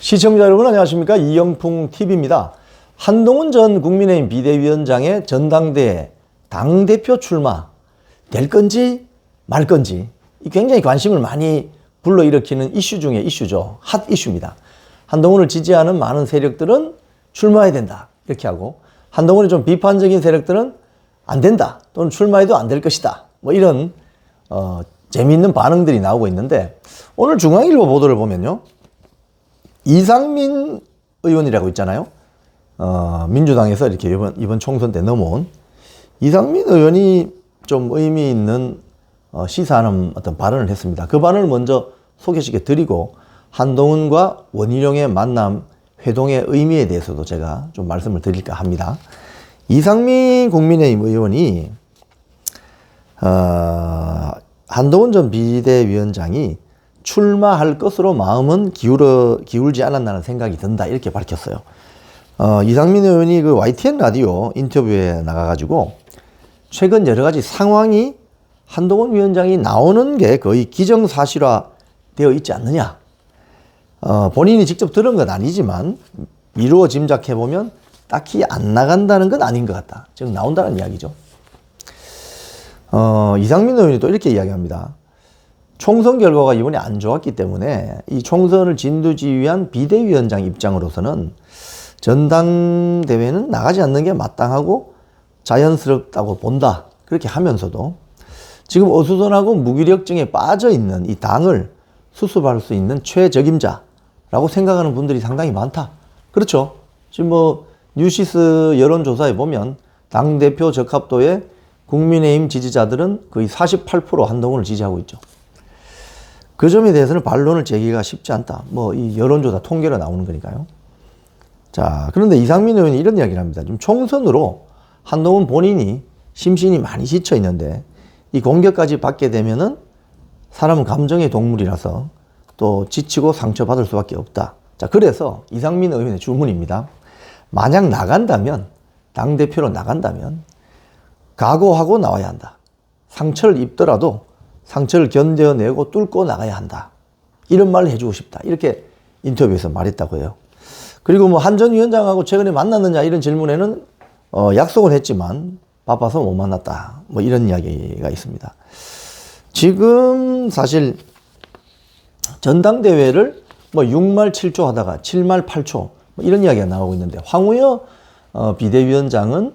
시청자 여러분 안녕하십니까? 이영풍 TV입니다. 한동훈 전 국민의힘 비대위원장의 전당대회 당대표 출마 될 건지 말 건지 굉장히 관심을 많이 불러일으키는 이슈 중에 이슈죠. 핫 이슈입니다. 한동훈을 지지하는 많은 세력들은 출마해야 된다 이렇게 하고, 한동훈이 좀 비판적인 세력들은 안 된다 또는 출마해도 안 될 것이다 뭐 이런 재미있는 반응들이 나오고 있는데, 오늘 중앙일보 보도를 보면요, 이상민 의원이라고 있잖아요. 민주당에서 이렇게 이번 총선 때 넘어온 이상민 의원이 좀 의미 있는 시사하는 어떤 발언을 했습니다. 그 발언을 먼저 소개시켜 드리고, 한동훈과 원희룡의 만남 회동의 의미에 대해서도 제가 좀 말씀을 드릴까 합니다. 이상민 국민의힘 의원이 한동훈 전 비대위원장이 출마할 것으로 마음은 기울지 않았나는 생각이 든다 이렇게 밝혔어요. 이상민 의원이 그 YTN 라디오 인터뷰에 나가가지고 최근 여러 가지 상황이 한동훈 위원장이 나오는 게 거의 기정사실화 되어 있지 않느냐. 본인이 직접 들은 건 아니지만 미루어 짐작해보면 딱히 안 나간다는 건 아닌 것 같다. 즉 나온다는 이야기죠. 이상민 의원이 또 이렇게 이야기합니다. 총선 결과가 이번에 안 좋았기 때문에 이 총선을 진두지휘한 비대위원장 입장으로서는 전당대회는 나가지 않는 게 마땅하고 자연스럽다고 본다. 그렇게 하면서도 지금 어수선하고 무기력증에 빠져 있는 이 당을 수습할 수 있는 최적임자라고 생각하는 분들이 상당히 많다. 그렇죠. 지금 뉴시스 여론조사에 보면 당대표 적합도에 국민의힘 지지자들은 거의 48% 한동훈을 지지하고 있죠. 그 점에 대해서는 반론을 제기가 쉽지 않다. 이 여론조사 통계로 나오는 거니까요. 자, 그런데 이상민 의원이 이런 이야기를 합니다. 지금 총선으로 한동훈 본인이 심신이 많이 지쳐 있는데 이 공격까지 받게 되면은 사람은 감정의 동물이라서 또 지치고 상처받을 수밖에 없다. 자, 그래서 이상민 의원의 주문입니다. 만약 나간다면, 당대표로 나간다면 각오하고 나와야 한다. 상처를 입더라도 상처를 견뎌내고 뚫고 나가야 한다. 이런 말을 해주고 싶다. 이렇게 인터뷰에서 말했다고 해요. 그리고 한 전 위원장하고 최근에 만났느냐 이런 질문에는 약속은 했지만 바빠서 못 만났다. 이런 이야기가 있습니다. 지금 사실 전당대회를 6말 7초 하다가 7말 8초 이런 이야기가 나오고 있는데, 황우여 비대위원장은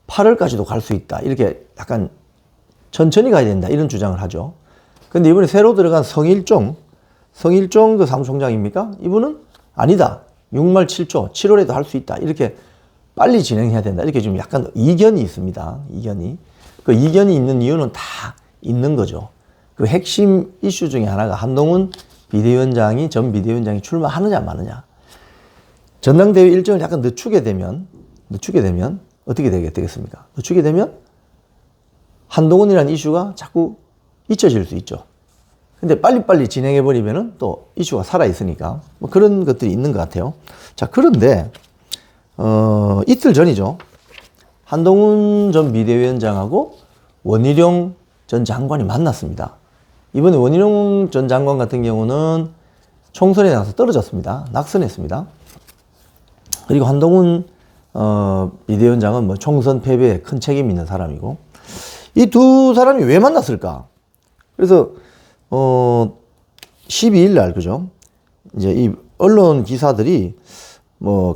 8월까지도 갈 수 있다. 이렇게 약간 천천히 가야 된다. 이런 주장을 하죠. 근데 이번에 새로 들어간 성일종 그 사무총장입니까? 이분은 아니다. 6말 7초, 7월에도 할 수 있다. 이렇게 빨리 진행해야 된다. 이렇게 좀 약간 이견이 있습니다. 이견이. 그 이견이 있는 이유는 다 있는 거죠. 그 핵심 이슈 중에 하나가 한동훈 전 비대위원장이 출마하느냐 마느냐. 전당대회 일정을 약간 늦추게 되면 어떻게 되겠습니까? 늦추게 되면 한동훈이라는 이슈가 자꾸 잊혀질 수 있죠. 근데 빨리빨리 진행해버리면은 또 이슈가 살아있으니까 그런 것들이 있는 것 같아요. 자, 그런데, 이틀 전이죠. 한동훈 전 비대위원장하고 원희룡 전 장관이 만났습니다. 이번에 원희룡 전 장관 같은 경우는 총선에 나가서 떨어졌습니다. 낙선했습니다. 그리고 한동훈 비대위원장은 총선 패배에 큰 책임이 있는 사람이고, 이 두 사람이 왜 만났을까? 그래서 12일 날, 그죠? 이제 이 언론 기사들이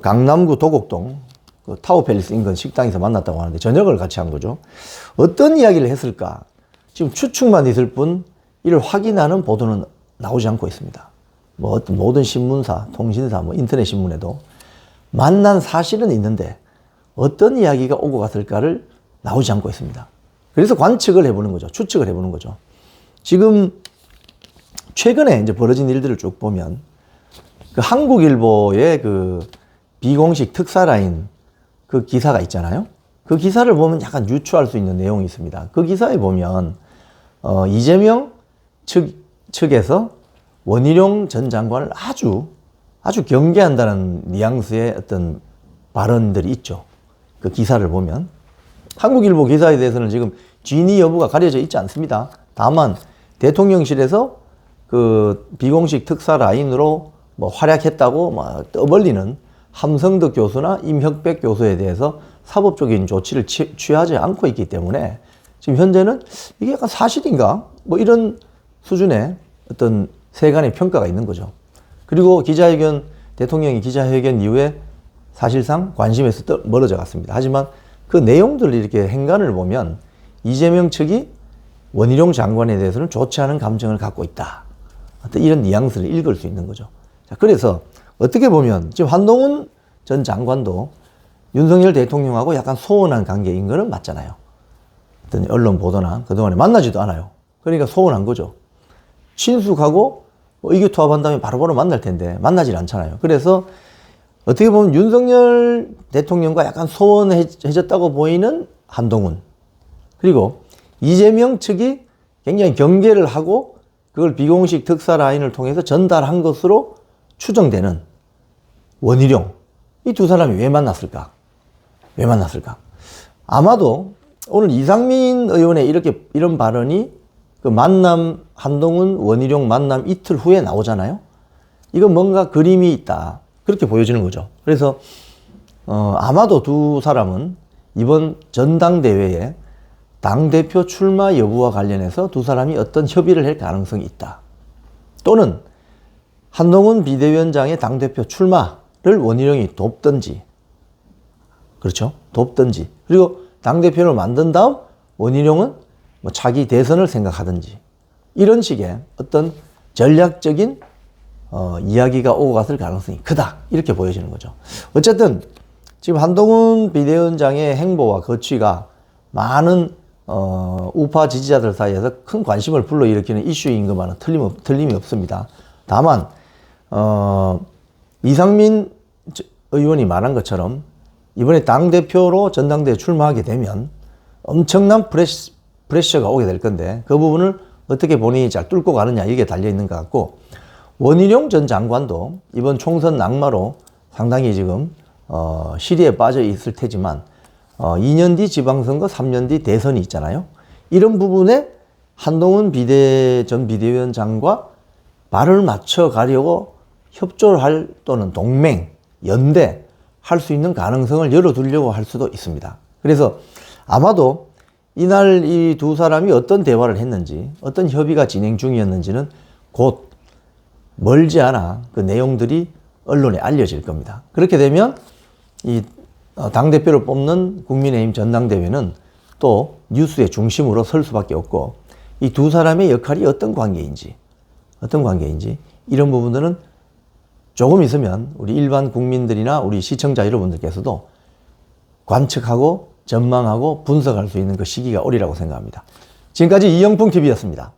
강남구 도곡동 그 타워팰리스 인근 식당에서 만났다고 하는데 저녁을 같이 한 거죠. 어떤 이야기를 했을까? 지금 추측만 있을 뿐 이를 확인하는 보도는 나오지 않고 있습니다. 어떤 모든 신문사, 통신사, 인터넷 신문에도 만난 사실은 있는데 어떤 이야기가 오고 갔을까를 나오지 않고 있습니다. 그래서 관측을 해보는 거죠. 추측을 해보는 거죠. 지금 최근에 이제 벌어진 일들을 쭉 보면 그 한국일보의 그 비공식 특사라인 그 기사가 있잖아요. 그 기사를 보면 약간 유추할 수 있는 내용이 있습니다. 그 기사에 보면 이재명 측에서 원희룡 전 장관을 아주 경계한다는 뉘앙스의 어떤 발언들이 있죠. 그 기사를 보면. 한국일보 기사에 대해서는 지금 진위 여부가 가려져 있지 않습니다. 다만 대통령실에서 그 비공식 특사 라인으로 뭐 활약했다고 막 떠벌리는 함성덕 교수나 임혁백 교수에 대해서 사법적인 조치를 취하지 않고 있기 때문에 지금 현재는 이게 약간 사실인가? 뭐 이런 수준의 어떤 세간의 평가가 있는 거죠. 그리고 대통령이 기자회견 이후에 사실상 관심에서 멀어져 갔습니다. 하지만 그 내용들을 이렇게 행간을 보면 이재명 측이 원희룡 장관에 대해서는 좋지 않은 감정을 갖고 있다. 어떤 이런 뉘앙스를 읽을 수 있는 거죠. 자, 그래서 어떻게 보면 지금 한동훈 전 장관도 윤석열 대통령하고 약간 소원한 관계인 거는 맞잖아요. 어떤 언론 보도나 그동안에 만나지도 않아요. 그러니까 소원한 거죠. 친숙하고 의기투합한 다음에 바로바로 만날 텐데 만나질 않잖아요. 그래서 어떻게 보면 윤석열 대통령과 약간 소원해졌다고 보이는 한동훈, 그리고 이재명 측이 굉장히 경계를 하고 그걸 비공식 특사 라인을 통해서 전달한 것으로 추정되는 원희룡, 이 두 사람이 왜 만났을까? 아마도 오늘 이상민 의원의 이런 발언이 그 만남, 한동훈, 원희룡 만남 이틀 후에 나오잖아요. 이건 뭔가 그림이 있다. 그렇게 보여지는 거죠. 그래서 아마도 두 사람은 이번 전당대회에 당대표 출마 여부와 관련해서 두 사람이 어떤 협의를 할 가능성이 있다. 또는 한동훈 비대위원장의 당대표 출마를 원희룡이 돕든지, 그렇죠? 돕든지. 그리고 당대표를 만든 다음 원희룡은 뭐 차기 대선을 생각하든지, 이런 식의 어떤 전략적인 이야기가 오고 갔을 가능성이 크다. 이렇게 보여지는 거죠. 어쨌든 지금 한동훈 비대위원장의 행보와 거취가 많은 우파 지지자들 사이에서 큰 관심을 불러일으키는 이슈인 것만은 틀림이 없습니다. 다만 이상민 의원이 말한 것처럼 이번에 당대표로 전당대회에 출마하게 되면 엄청난 프레셔가 오게 될 건데, 그 부분을 어떻게 본인이 잘 뚫고 가느냐, 이게 달려있는 것 같고, 원희룡 전 장관도 이번 총선 낙마로 상당히 지금 시리에 빠져 있을 테지만 2년 뒤 지방선거, 3년 뒤 대선이 있잖아요. 이런 부분에 한동훈 전 비대위원장과 발을 맞춰 가려고 협조할 또는 동맹, 연대 할 수 있는 가능성을 열어두려고 할 수도 있습니다. 그래서 아마도 이날 이 두 사람이 어떤 대화를 했는지, 어떤 협의가 진행 중이었는지는 곧 멀지 않아 그 내용들이 언론에 알려질 겁니다. 그렇게 되면 이 당대표를 뽑는 국민의힘 전당대회는 또 뉴스의 중심으로 설 수밖에 없고, 이 두 사람의 역할이 어떤 관계인지 이런 부분들은 조금 있으면 우리 일반 국민들이나 우리 시청자 여러분들께서도 관측하고 전망하고 분석할 수 있는 그 시기가 오리라고 생각합니다. 지금까지 이영풍 TV였습니다.